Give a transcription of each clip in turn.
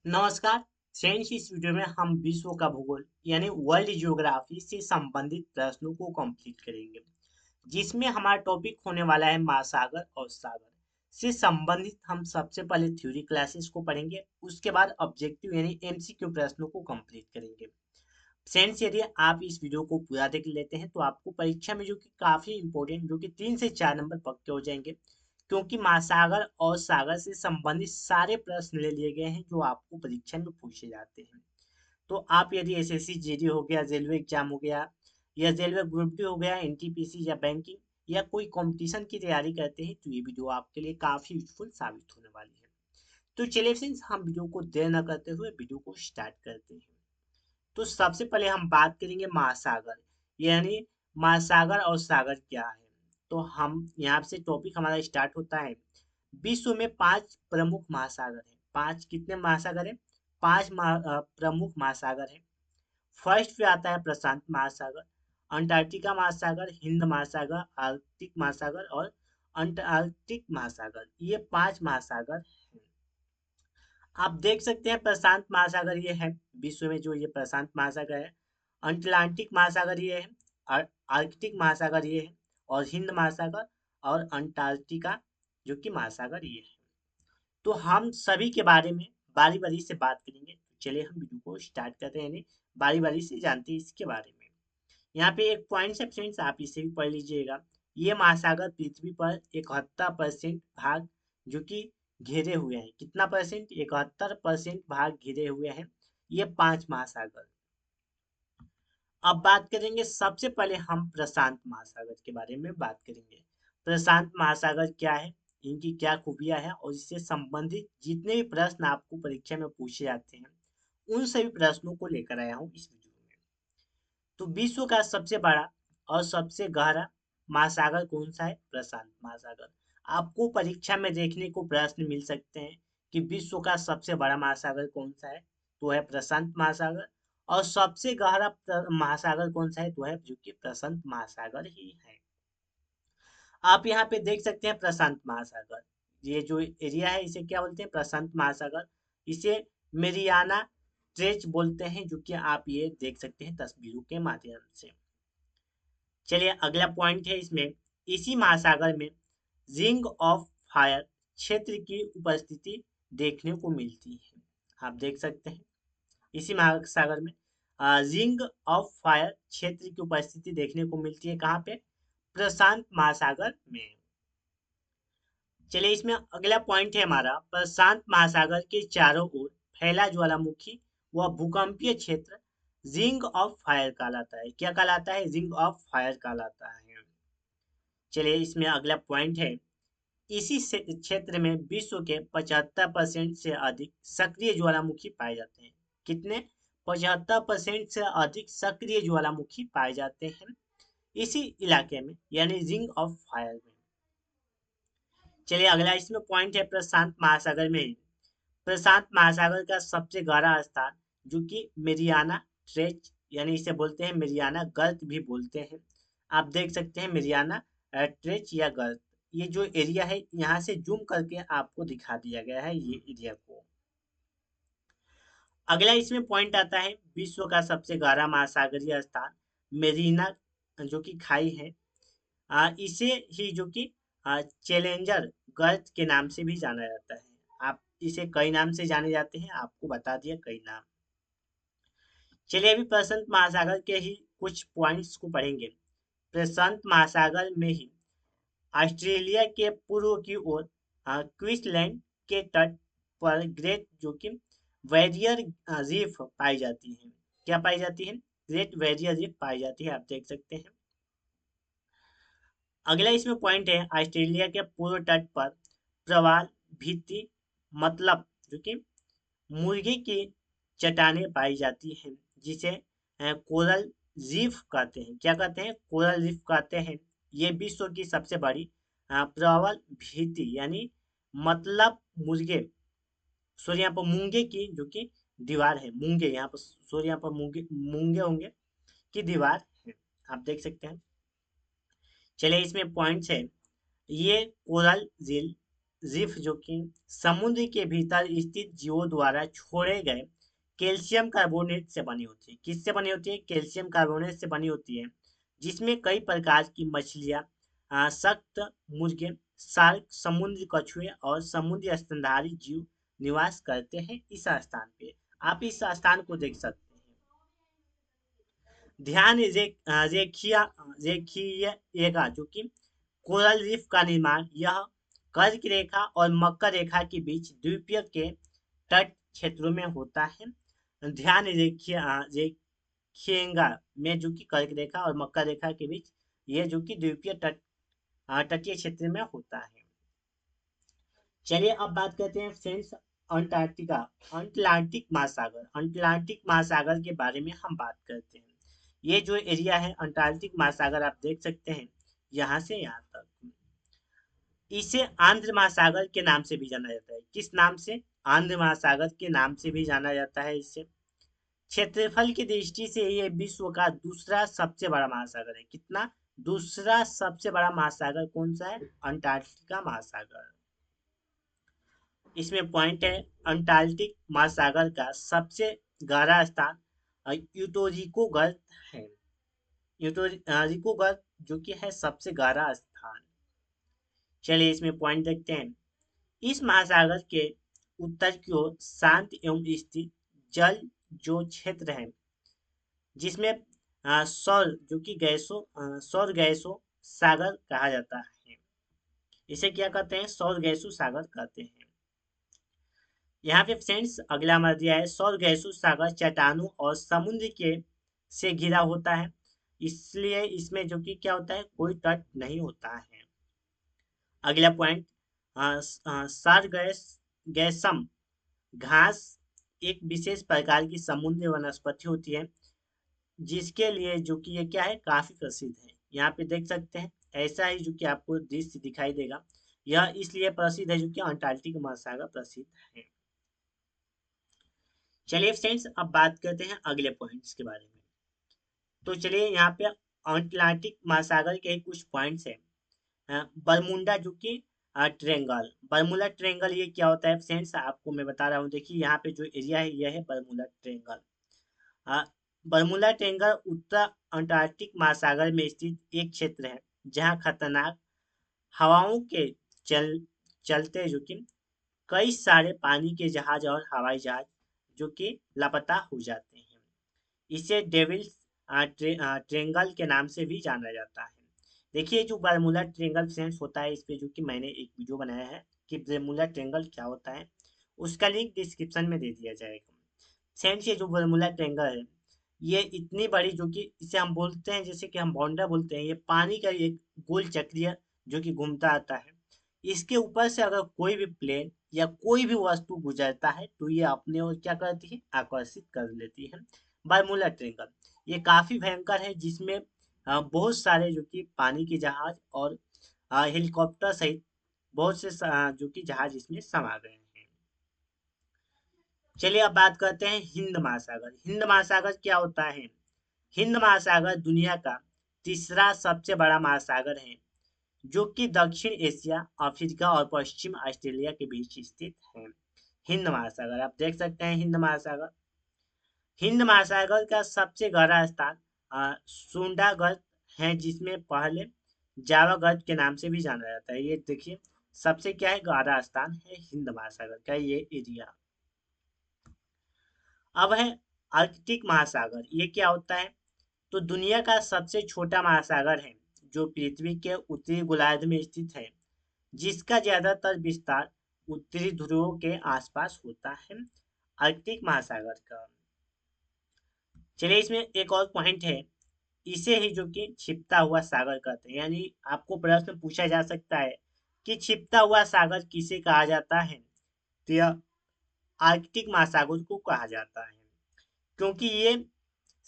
नमस्कार फ्रेंड्स। इस वीडियो में हम विश्व का भूगोल यानी वर्ल्ड ज्योग्राफी से संबंधित प्रश्नों को कंप्लीट करेंगे, जिसमें हमारा टॉपिक होने वाला है महासागर और सागर से संबंधित। हम सबसे पहले थ्योरी क्लासेस को पढ़ेंगे, उसके बाद ऑब्जेक्टिव यानी एमसीक्यू प्रश्नों को कंप्लीट करेंगे। फ्रेंड्स, यदि आप इस वीडियो को पूरा देख लेते हैं तो आपको परीक्षा में जो कि काफी इंपॉर्टेंट, जो कि 3 से 4 नंबर पक्के हो जाएंगे, क्योंकि महासागर और सागर से संबंधित सारे प्रश्न ले लिए गए हैं जो आपको परीक्षा में पूछे जाते हैं। तो आप यदि एसएससी जीडी हो गया, रेलवे एग्जाम हो गया, या रेलवे ग्रुप डी हो गया, एनटीपीसी या बैंकिंग या कोई कंपटीशन की तैयारी करते हैं, तो ये वीडियो आपके लिए काफी यूजफुल साबित होने वाली है। तो चलिए फ्रेंड्स, हम वीडियो को देर न करते हुए वीडियो को स्टार्ट करते हैं। तो सबसे पहले हम बात करेंगे महासागर, यानी महासागर और सागर क्या है। तो हम यहाँ से टॉपिक हमारा स्टार्ट होता है। विश्व में 5 प्रमुख महासागर हैं। पांच कितने महासागर हैं? प्रमुख महासागर हैं। फर्स्ट पे आता है प्रशांत महासागर, अंटार्कटिका महासागर, हिंद महासागर, आर्कटिक महासागर और अंटार्कटिक महासागर। ये 5 महासागर हैं। आप देख सकते हैं प्रशांत महासागर ये है, विश्व में जो ये प्रशांत महासागर है। अटलांटिक महासागर ये है, आर्कटिक महासागर ये है, और हिंद महासागर और अंटार्कटिका जो कि महासागर ये है। तो हम सभी के बारे में बारी बारी से बात करेंगे। तो चलिए हम वीडियो को स्टार्ट करते हैं, यानी बारी बारी से जानते हैं इसके बारे में। यहाँ पे एक पॉइंट है फ्रेंड्स, आप इसे भी पढ़ लीजिएगा। ये महासागर पृथ्वी पर 71% भाग जो कि घेरे हुए हैं। कितना परसेंट? 71% भाग घिरे हुए हैं ये 5 महासागर। अब बात करेंगे, सबसे पहले हम प्रशांत महासागर के बारे में बात करेंगे। प्रशांत महासागर क्या है, इनकी क्या खूबियां हैं, और इससे संबंधित जितने भी प्रश्न आपको परीक्षा में पूछे जाते हैं उन सभी प्रश्नों को लेकर आया हूँ इस वीडियो में। तो विश्व का सबसे बड़ा और सबसे गहरा महासागर कौन सा है? प्रशांत महासागर। आपको परीक्षा में देखने को प्रश्न मिल सकते हैं कि विश्व का सबसे बड़ा महासागर कौन सा है, तो है प्रशांत महासागर। और सबसे गहरा महासागर कौन सा है, तो है जो कि प्रशांत महासागर ही है। आप यहाँ पे देख सकते हैं प्रशांत महासागर, ये जो एरिया है इसे क्या बोलते हैं? प्रशांत महासागर। इसे मेरियाना ट्रेच बोलते हैं, जो कि आप ये देख सकते हैं तस्वीरों के माध्यम से। चलिए अगला पॉइंट है इसमें, इसी महासागर में रिंग ऑफ फायर क्षेत्र की उपस्थिति देखने को मिलती है। आप देख सकते हैं इसी महासागर में रिंग ऑफ फायर क्षेत्र की उपस्थिति देखने को मिलती है। कहाँ पे? प्रशांत महासागर में। चलिए इसमें अगला पॉइंट है हमारा, प्रशांत महासागर के चारों ओर फैला ज्वालामुखी व भूकंपीय क्षेत्र रिंग ऑफ फायर कहलाता है। क्या कहलाता है? रिंग ऑफ फायर कहलाता है। चलिए इसमें अगला पॉइंट है, इसी क्षेत्र में विश्व के 75% से अधिक सक्रिय ज्वालामुखी पाए जाते हैं। कितने? 75% से अधिक सक्रिय ज्वालामुखी पाए जाते हैं इसी इलाके में, यानी रिंग ऑफ फायर में। चलिए अगला इसमें पॉइंट है, प्रशांत महासागर में प्रशांत महासागर का सबसे गहरा स्थान जो कि मेरियाना ट्रेच, यानी इसे बोलते हैं मेरियाना गर्त भी बोलते हैं। आप देख सकते हैं मेरियाना ट्रेच या गर्त। ये जो एरिया है यहाँ से जूम करके आपको दिखा दिया गया है ये एरिया को। अगला इसमें पॉइंट आता है, विश्व का सबसे गहरा महासागरीय स्थान मेरीना जो कि खाई है। इसे ही जो कि चैलेंजर गर्त के नाम से भी जाना जाता है। आप इसे कई नाम से जाने जाते हैं, आपको बता दिया कई नाम। चलिए अभी प्रशांत महासागर के ही कुछ पॉइंट्स को पढ़ेंगे। प्रशांत महासागर में ही ऑस्ट्रेलिया के पूर्व की ओर क्वींसलैंड के तट पर ग्रेट जो कि बैरियर रीफ पाई जाती है। क्या पाई जाती है? ग्रेट बैरियर रीफ पाई जाती है, आप देख सकते हैं। अगला इसमें पॉइंट है, ऑस्ट्रेलिया के पूर्व तट पर प्रवाल भित्ति मतलब जो कि मुर्गी की चट्टानें पाई जाती हैं, जिसे कोरल रीफ कहते हैं। क्या कहते हैं? कोरल रीफ कहते हैं। ये विश्व की सबसे बड़ी प्रबल भीति, यानी मतलब मुर्गे, सॉरी यहाँ पर मूंगे की जो कि दीवार है, मूंगे यहाँ पर, सॉरी यहाँ पर मूंगे मूंगे होंगे की दीवार है, आप देख सकते हैं। चलिए इसमें पॉइंट्स है, ये कोरल झील रिफ जो कि समुद्र के भीतर स्थित जीवों द्वारा छोड़े गए कैल्शियम कार्बोनेट से बनी होती है। किससे बनी होती है? कैल्शियम कार्बोनेट से बनी होती है, जिसमें कई प्रकार की मछलियां, सख्त मुर्गे, शार्क, समुद्री कछुए और समुद्री स्तनधारी जीव निवास करते हैं इस स्थान पे। आप इस स्थान को देख सकते हैं। ध्यान रेखीय जो कि कोरल रीफ का निर्माण यह कर्क रेखा और मकर रेखा के बीच द्वीपीय के तट क्षेत्रों में होता है। ध्यान रेखिएगा में जो कि कर्क रेखा और मकर रेखा के बीच ये जो कि द्वीपीय तटीय क्षेत्र में होता है। चलिए अब बात करते हैं फ्रेंड्स अंटार्कटिका, अटलांटिक महासागर। अटलांटिक महासागर के बारे में हम बात करते हैं। ये जो एरिया है अंटार्कटिक महासागर, आप देख सकते हैं यहाँ से यहाँ तक। इसे आंध्र महासागर के नाम से भी जाना जाता है। किस नाम से? आंध्र महासागर के नाम से भी जाना जाता है इसे। क्षेत्रफल की दृष्टि से ये विश्व का दूसरा सबसे बड़ा महासागर है। कितना? दूसरा सबसे बड़ा महासागर कौन सा है? अंटार्कटिका महासागर। इसमें पॉइंट है, अंटार्कटिक महासागर का सबसे गहरा स्थान यूटोरिको गर्त है। यूटोरिको गर्त जो कि है सबसे गहरा स्थान। चलिए इसमें पॉइंट देखते हैं। इस महासागर के उत्तर की ओर शांत एवं स्थिर जल जो क्षेत्र है, जिसमें सौर जो कि सौर गैसों सागर कहा जाता है। इसे क्या कहते हैं? सौर गैसों सागर कहते हैं। यहाँ पे फ्रेंड्स अगला हमारा दिया है, सौर गैसों सागर चट्टानों और समुद्र के से घिरा होता है, इसलिए इसमें जो कि क्या होता है, कोई तट नहीं होता है। अगला पॉइंट, सार गैसम घास एक विशेष प्रकार की समुद्री वनस्पति होती है, जिसके लिए जो कि ये क्या है, काफी प्रसिद्ध है। यहाँ पे देख सकते हैं ऐसा ही जो कि आपको दृश्य दिखाई देगा। यह इसलिए प्रसिद्ध है जो कि अंटार्कटिक महासागर प्रसिद्ध है। चलिए फ्रेंड्स अब बात करते हैं अगले पॉइंट्स के बारे में। तो चलिए यहाँ पे अटलांटिक महासागर के कुछ पॉइंट्स हैं। बरमुंडा जो कि ट्रेंगल, बरमुला ट्रेंगल ये क्या होता है फ्रेंड्स, आपको मैं बता रहा हूँ। देखिए यहाँ पे जो एरिया है यह है बरमुला ट्रेंगल। अ, बरमुला ट्रेंगल उत्तर अंटार्कटिक महासागर में स्थित एक क्षेत्र है जहाँ खतरनाक हवाओं के चल चलते जो कि कई सारे पानी के जहाज और हवाई जहाज जो कि लापता हो जाते हैं। इसे डेविल्स ट्रेंगल के नाम से भी जाना जाता है। देखिए जो बरमूला ट्रेंगल फ्रेंड्स होता है, इस पे जो कि मैंने एक वीडियो बनाया है कि बरमूला ट्रेंगल क्या होता है, उसका लिंक डिस्क्रिप्शन में दे दिया जाएगा। फ्रेंड्स ये जो बरमूला ट्रेंगल है, ये इतनी बड़ी जो कि इसे हम बोलते हैं, जैसे कि हम बाउंडा बोलते हैं, ये पानी का एक गोल चक्रीय जो कि घूमता आता है। इसके ऊपर से अगर कोई भी प्लेन या कोई भी वस्तु गुजरता है तो ये अपने ओर क्या करती है, आकर्षित कर लेती है। बरमूला ट्रेंगल ये काफी भयंकर है, जिसमें बहुत सारे जो कि पानी के जहाज और हेलीकॉप्टर सहित बहुत से जो कि जहाज इसमें समा गए हैं। चलिए अब बात करते हैं हिंद महासागर। हिंद महासागर क्या होता है? हिंद महासागर दुनिया का तीसरा सबसे बड़ा महासागर है, जो कि दक्षिण एशिया, अफ्रीका और पश्चिम ऑस्ट्रेलिया के बीच स्थित है। हिंद महासागर आप देख सकते हैं। हिंद महासागर, हिंद महासागर का सबसे गहरा स्थान सुंडा गर्त है, जिसमें पहले जावा गर्त के नाम से भी जाना जाता है। ये देखिए सबसे क्या है, गहरा स्थान है हिंद महासागर का ये एरिया। अब है आर्कटिक महासागर। ये क्या होता है? तो दुनिया का सबसे छोटा महासागर है, जो पृथ्वी के उत्तरी गोलार्ध में स्थित है, जिसका ज्यादातर विस्तार उत्तरी ध्रुवों के आसपास होता है। आर्कटिक महासागर का चलिए इसमें एक और पॉइंट है, इसे ही जो कि छिपता हुआ सागर कहते हैं। यानी आपको प्रश्न पूछा जा सकता है कि छिपता हुआ सागर किसे कहा जाता है, तो यह आर्कटिक महासागर को कहा जाता है, क्योंकि ये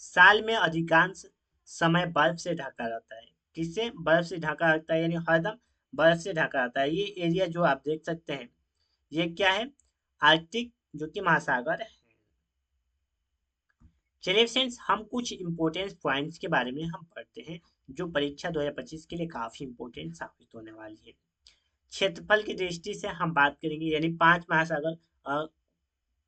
साल में अधिकांश समय बर्फ से ढका रहता है। किससे? बर्फ से ढका रहता है, यानी हरदम बर्फ से ढका रहता है। ये एरिया जो आप देख सकते हैं, ये क्या है, आर्कटिक जो कि महासागर है। चलिए फ्रेंड्स हम कुछ इंपॉर्टेंट पॉइंट्स के बारे में हम पढ़ते हैं, जो परीक्षा 2025 के लिए काफी इंपॉर्टेंट साबित होने वाली है। क्षेत्रफल की दृष्टि से हम बात करेंगे, यानी 5 महासागर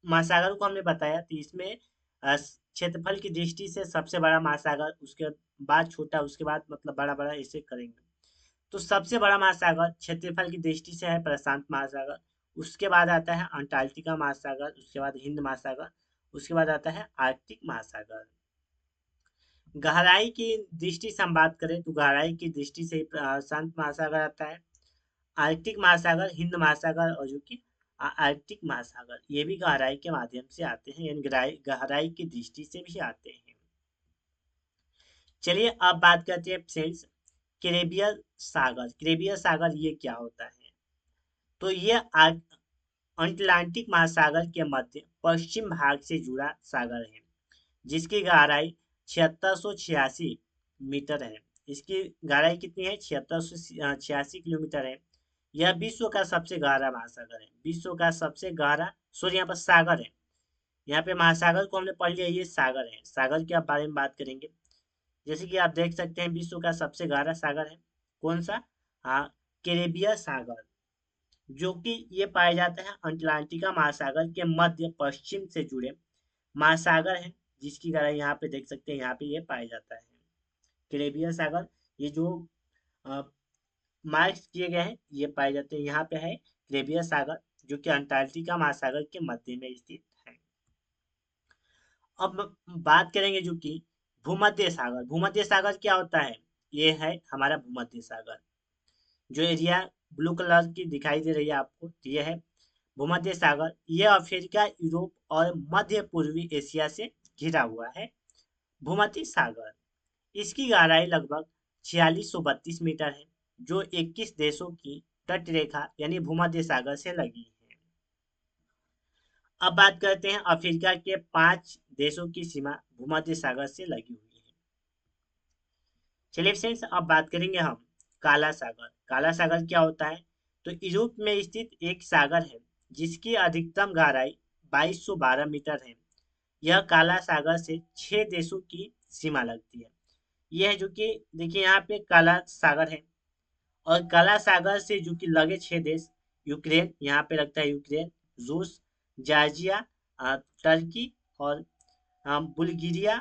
महासागर को हमने बताया, तो इसमें क्षेत्रफल की दृष्टि से सबसे बड़ा महासागर, उसके बाद छोटा, उसके बाद मतलब बड़ा बड़ा ऐसे करेंगे। तो सबसे बड़ा महासागर क्षेत्रफल की दृष्टि से है प्रशांत महासागर। उसके बाद आता है अंटार्कटिका महासागर, उसके बाद हिंद महासागर, उसके बाद आता है आर्कटिक महासागर। गहराई की दृष्टि से हम बात करें तो गहराई की दृष्टि से प्रशांत महासागर आता है, आर्कटिक महासागर, हिंद महासागर, और जो कि आर्कटिक महासागर, ये भी गहराई के माध्यम से आते हैं, यानी गहराई गहराई की दृष्टि से भी आते हैं। चलिए अब बात करते हैं फ्रेंड्स, कैरेबियन सागर। कैरेबियन सागर ये क्या होता है? तो ये अटलांटिक महासागर के मध्य पश्चिम भाग से जुड़ा सागर है, जिसकी गहराई 7686 मीटर है। इसकी गहराई कितनी है? 7686 किलोमीटर है। यह विश्व का सबसे गहरा महासागर है, विश्व का सबसे गहरा, सॉरी यहाँ पर सागर है, यहाँ पे महासागर को हमने पढ़ लिया, ये सागर है। सागर के बारे में बात करेंगे, जैसे कि आप देख सकते हैं विश्व का सबसे गहरा सागर है कौन सा? हाँ, कैरेबियन सागर, जो कि ये पाया जाता है अटलांटिका महासागर के मध्य पश्चिम से जुड़े महासागर है, जिसकी गहराई यहाँ पे देख सकते हैं, यहाँ पे ये पाया जाता है कैरेबियन सागर। ये जो मार्क्स किए गए हैं ये पाए जाते हैं, यहाँ पे है कैरेबियन सागर, जो कि अंटार्कटिका महासागर के मध्य में स्थित है। अब बात करेंगे जो कि भूमध्य सागर। भूमध्य सागर क्या होता है? ये है हमारा भूमध्य सागर, जो एरिया ब्लू कलर की दिखाई दे रही है आपको, तो ये है भूमध्य सागर। ये अफ्रीका, यूरोप और मध्य पूर्वी एशिया से घिरा हुआ है भूमध्य सागर। इसकी गहराई लगभग 4632 मीटर है, जो 21 देशों की तट रेखा यानी भूमध्य सागर से लगी है। अब बात करते हैं अफ्रीका के 5 देशों की सीमा भूमध्य सागर से लगी हुई है। चलिए फ्रेंड्स अब बात करेंगे हम काला सागर। काला सागर क्या होता है? तो यूरोप में स्थित एक सागर है, जिसकी अधिकतम गहराई 2212 मीटर है। यह काला सागर से 6 देशों की सीमा लगती है। यह है जो कि देखिए यहाँ पे काला सागर है, और काला सागर से जो कि लगे 6 देश, यूक्रेन, यहाँ पे लगता है यूक्रेन, रूस, जॉर्जिया, टर्की और बुल्गारिया,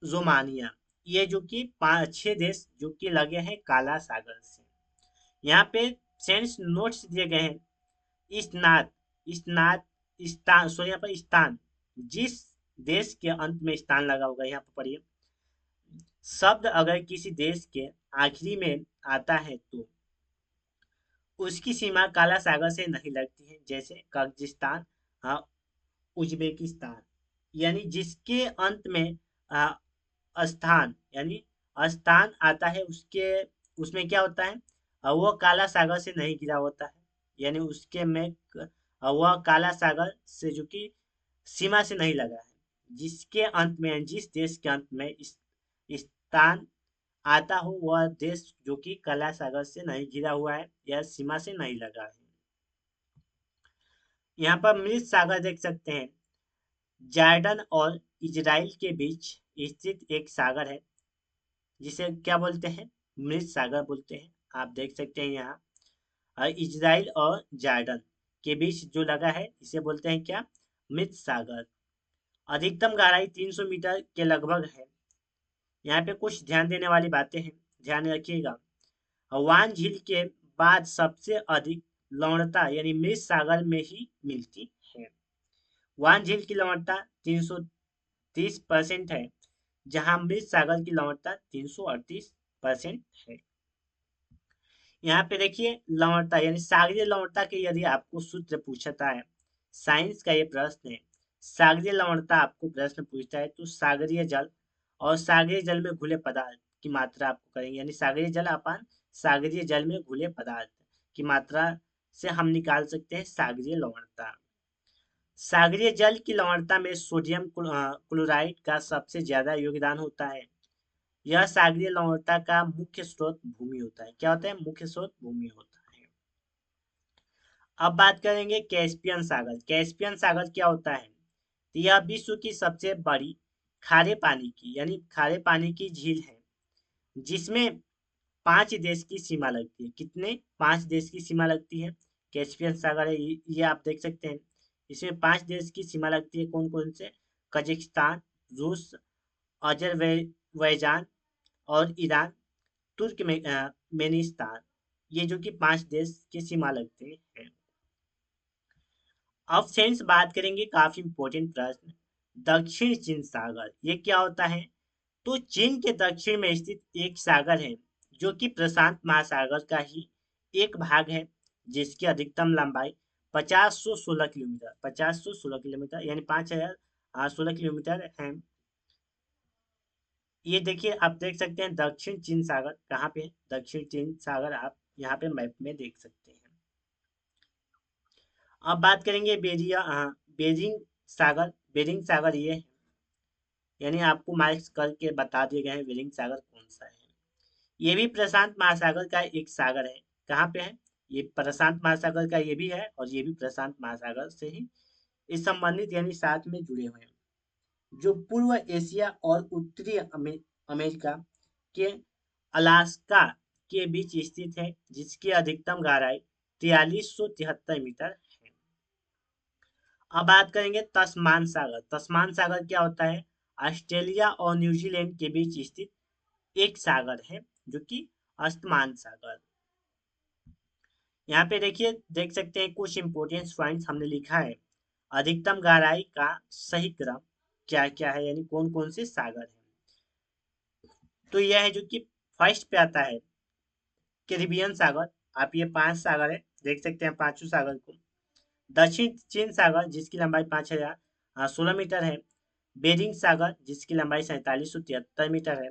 रोमानिया, ये जो कि 5-6 देश जो कि लगे हैं काला सागर से। यहाँ पे सेंस नोट्स दिए गए हैं। स्नात, स्नात, स्थान, सो यहाँ पर स्थान, जिस देश के अंत में स्थान लगा होगा यहाँ पर पढ़िए। शब्द अगर किसी देश के आखिरी में आता है तो उसकी सीमा काला सागर से नहीं लगती है, जैसे कजाकिस्तान, हाँ, उज्बेकिस्तान, यानी जिसके अंत में स्थान, यानी स्थान आता है उसके, उसमें क्या होता है? वो काला सागर से नहीं घिरा होता है, यानी उसके में वह काला सागर से जो कि सीमा से नहीं लगा है। जिसके अंत में, जिस देश के अंत में स्थान आता हो वह देश जो कि काला सागर से नहीं घिरा हुआ है या सीमा से नहीं लगा है। यहाँ पर मृत सागर देख सकते हैं, जॉर्डन और इजराइल के बीच स्थित एक सागर है, जिसे क्या बोलते हैं? मृत सागर बोलते हैं। आप देख सकते हैं यहाँ इजराइल और जॉर्डन के बीच जो लगा है इसे बोलते हैं क्या? मृत सागर। अधिकतम गहराई 300 मीटर के लगभग है। यहाँ पे कुछ ध्यान देने वाली बातें हैं, ध्यान रखिएगा। वान झील के बाद सबसे अधिक लवणता यानी मृत सागर में ही मिलती है। वान झील की लवणता 330% है, जहां मृत सागर की लवणता 338% है। यहाँ पे देखिए लवणता यानी सागरीय लवणता के यदि आपको सूत्र पूछता है, साइंस का ये प्रश्न है, सागरीय लवणता आपको प्रश्न पूछता है, तो सागरीय जल और सागरीय जल में घुले पदार्थ की मात्रा आपको करेंगे, यानी सागरीय जल अपान सागरीय जल में घुले पदार्थ की मात्रा से हम निकाल सकते हैं सागरीय लवणता। सागरीय जल की लवणता में सोडियम क्लोराइड का सबसे ज्यादा योगदान होता है। यह सागरीय लवणता का मुख्य स्रोत भूमि होता है। क्या होता है? मुख्य स्रोत भूमि होता है। अब बात करेंगे कैस्पियन सागर। कैस्पियन सागर क्या होता है? तो यह विश्व की सबसे बड़ी खारे पानी की यानी खारे पानी की झील है, जिसमें 5 देश की सीमा लगती है। कितने? 5 देश की सीमा लगती है। कैस्पियन सागर है, ये आप देख सकते हैं। इसमें 5 देश की सीमा लगती है। कौन कौन से? कजाकिस्तान, रूस, अजरबैजान और ईरान, तुर्कमेनिस्तान। ये जो कि 5 देश की सीमा लगते हैं। अब फ्रेंड्स बात करेंगे काफी इंपॉर्टेंट प्रश्न, दक्षिण चीन सागर ये क्या होता है? तो चीन के दक्षिण में स्थित एक सागर है जो कि प्रशांत महासागर का ही एक भाग है, जिसकी अधिकतम लंबाई 5016 किलोमीटर, 5016 किलोमीटर यानी 5016 किलोमीटर है। ये देखिए, आप देख सकते हैं दक्षिण चीन सागर कहाँ पे है। दक्षिण चीन सागर आप यहाँ पे मैप में देख सकते हैं। अब बात करेंगे बेरिंग सागर। बेरिंग सागर ये है, यानी आपको मार्क्स करके बता दिए गए हैं बेरिंग सागर कौन सा है। ये भी प्रशांत महासागर का एक सागर है। कहाँ पे है? ये प्रशांत महासागर का ये भी है, और ये भी प्रशांत महासागर से ही इस संबंधित यानी साथ में जुड़े हुए हैं, जो पूर्व एशिया और उत्तरी अमेरिका के अलास्का के बीच स्थित है, जिसकी अधिकतम गहराई 4373 मीटर है। अब बात करेंगे तस्मान सागर। तस्मान सागर क्या होता है? ऑस्ट्रेलिया और न्यूजीलैंड के बीच स्थित एक सागर है, जो कि अस्तमान सागर। यहाँ पे देखिए, देख सकते हैं कुछ इंपोर्टेंट पॉइंट्स हमने लिखा है। अधिकतम गहराई का सही क्रम क्या क्या है, यानी कौन कौन से सागर हैं। तो यह है जो कि फर्स्ट पे आता है कैरिबियन सागर। आप ये 5 सागर है, देख सकते हैं पांचों सागर को। दक्षिण चीन सागर जिसकी लंबाई 5016 मीटर है। बेरिंग सागर जिसकी लंबाई 4773 मीटर है।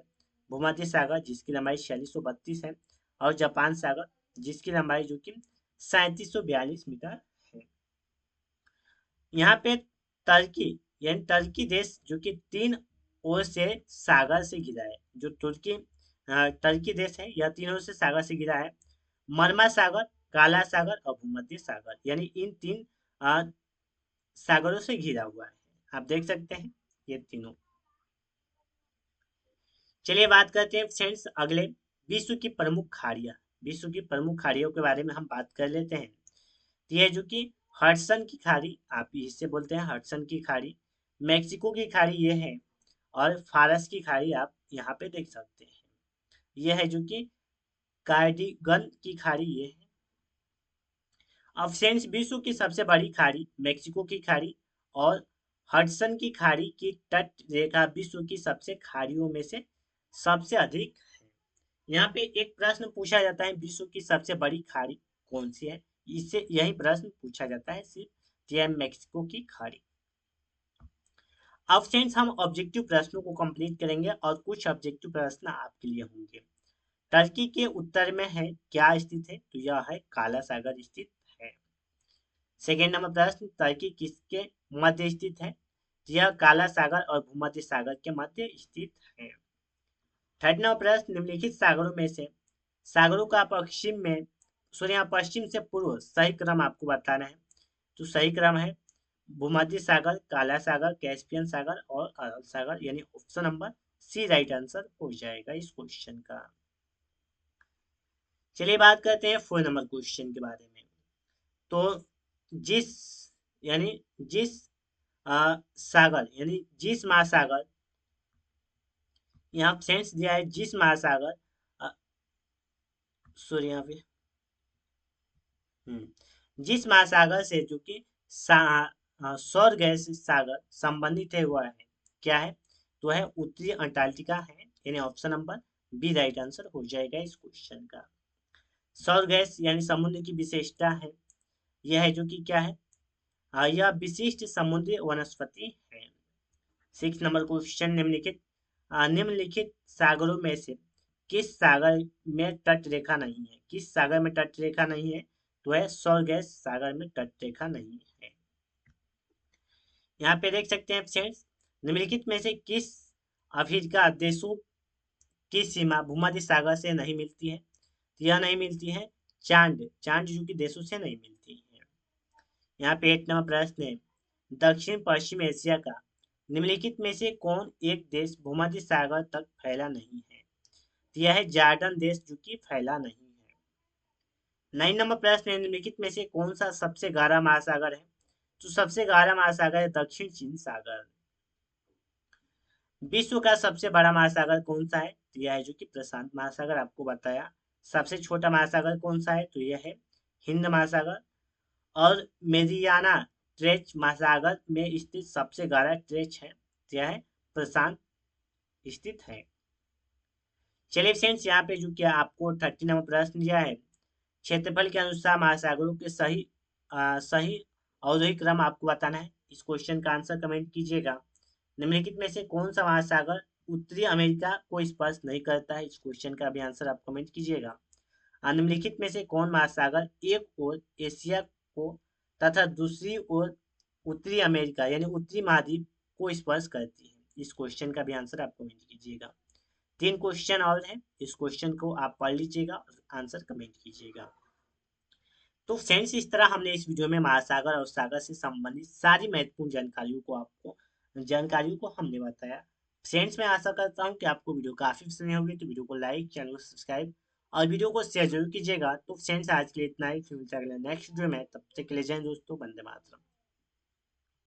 भूमध्य सागर जिसकी लंबाई 4632 है। और जापान सागर जिसकी लंबाई जो कि 3742 मीटर है। यहाँ पे टर्की, यानी टर्की देश जो कि 3 ओर से सागर से घिरा है। जो टर्की देश है, यह 3 ओर से सागर से घिरा है। मरमा सागर, काला सागर और भूमध्य सागर, यानी इन 3 सागरों से घिरा हुआ है। आप देख सकते हैं ये तीनों। चलिए बात करते हैं फ्रेंड्स अगले, विश्व की प्रमुख खाड़ियाँ। विश्व की प्रमुख खाड़ियों के बारे में हम बात कर लेते हैं। तो यह जो कि हडसन की खाड़ी, आप इससे बोलते हैं हडसन की खाड़ी। मैक्सिको की खाड़ी ये है, और फारस की खाड़ी आप यहाँ पे देख सकते हैं। यह है जो कि कार्डिगन की खाड़ी ये है। अब फ्रेंड्स विश्व की सबसे बड़ी खाड़ी मैक्सिको की खाड़ी और हडसन की खाड़ी की तट रेखा विश्व की सबसे खाड़ियों में से सबसे अधिक है। यहाँ पे एक प्रश्न पूछा जाता है, विश्व की सबसे बड़ी खाड़ी कौन सी है? इससे यही प्रश्न पूछा जाता है सिर्फ, तो यह मैक्सिको की खाड़ी। अब फ्रेंड्स हम ऑब्जेक्टिव प्रश्नों को कंप्लीट करेंगे, और कुछ ऑब्जेक्टिव प्रश्न आपके लिए होंगे। टर्की के उत्तर में है क्या स्थित है? तो यह है काला सागर स्थित है। सेकेंड नंबर प्रश्न, टर्की किसके मध्य स्थित है? तो यह काला सागर और भूमध्य सागर के मध्य स्थित है। थर्ड नंबर प्रश्न, निम्नलिखित सागरों में से सागरों का पश्चिम में, सॉरी यहाँ पश्चिम से पूर्व सही क्रम आपको बताना है। तो सही क्रम है भूमध्य सागर, काला सागर, कैस्पियन सागर और अरब सागर, यानी option number C right answer हो जाएगा इस क्वेश्चन का। चलिए बात करते हैं 4 नंबर क्वेश्चन के बारे में। तो जिस यानी जिस सागर यानी जिस महासागर, यहाँ सेंस दिया है जिस महासागर, सॉरी यहाँ पे जिस महासागर से जो कि सौर गैस सागर संबंधित है हुआ है, क्या है? तो है उत्तरी अंटार्कटिका है, यानी option number B right answer हो जाएगा इस क्वेश्चन का। सौर गैस यानी समुद्र की विशेषता है, यह है जो कि क्या है? यह विशिष्ट समुद्री वनस्पति है। 6 नंबर क्वेश्चन, निम्नलिखित सागरों में से किस सागर में तट रेखा नहीं है? किस सागर में तट रेखा नहीं है? तो है सौर गैस सागर में तट रेखा नहीं है। यहाँ पे देख सकते हैं फ्रेंड्स, निम्नलिखित में से किस अफ्रीका देशों की सीमा भूमध्य सागर से नहीं मिलती है? तो यह नहीं मिलती है चांद चांद जो कि देशों से नहीं मिलती है। यहाँ पे 8 नंबर प्रश्न है, दक्षिण पश्चिम एशिया का निम्नलिखित में से कौन एक देश भूमध्य सागर तक फैला नहीं है? तो यह है जॉर्डन देश जो कि फैला नहीं है। 9 नंबर प्रश्न है, निम्नलिखित में से कौन सा सबसे गहरा महासागर है? तो सबसे गहरा महासागर है दक्षिण चीन सागर। विश्व का सबसे बड़ा महासागर कौन सा है? तो यह है जो कि प्रशांत महासागर, आपको बताया। सबसे छोटा महासागर कौन सा है? तो यह है हिंद महासागर। और मेरियाना ट्रेंच महासागर में स्थित सबसे गहरा ट्रेंच है, तो यह है प्रशांत स्थित है। चलिए फ्रेंड्स, यहाँ पे जो क्या आपको 30 नंबर प्रश्न दिया है, क्षेत्रफल के अनुसार महासागरों के सही अवरोही क्रम आपको बताना है। इस क्वेश्चन का आंसर कमेंट कीजिएगा। निम्नलिखित में से कौन सा महासागर उत्तरी अमेरिका को स्पर्श नहीं करता है? इस क्वेश्चन का भी आंसर आप कमेंट कीजिएगा। निम्नलिखित में से कौन महासागर एक ओर एशिया को तथा दूसरी ओर उत्तरी अमेरिका यानी उत्तरी महाद्वीप को स्पर्श करती है? इस क्वेश्चन का भी आंसर आप कमेंट कीजिएगा। 3 क्वेश्चन और हैं, इस क्वेश्चन को आप पढ़ लीजिएगा और आंसर कमेंट कीजिएगा। तो फ्रेंड्स, इस तरह हमने इस वीडियो में महासागर और सागर से संबंधित सारी महत्वपूर्ण जानकारियों को हमने बताया। फ्रेंड्स, मैं आशा करता हूँ कि आपको वीडियो काफी पसंद होगी, तो वीडियो को लाइक, चैनल को सब्सक्राइब और वीडियो को शेयर जरूर कीजिएगा। तो फ्रेंड्स, आज के लिए इतना ही, फिर मिलते हैं अगले नेक्स्ट वीडियो में। तब तक के लिए जय हिंद दोस्तों, वंदे मातरम।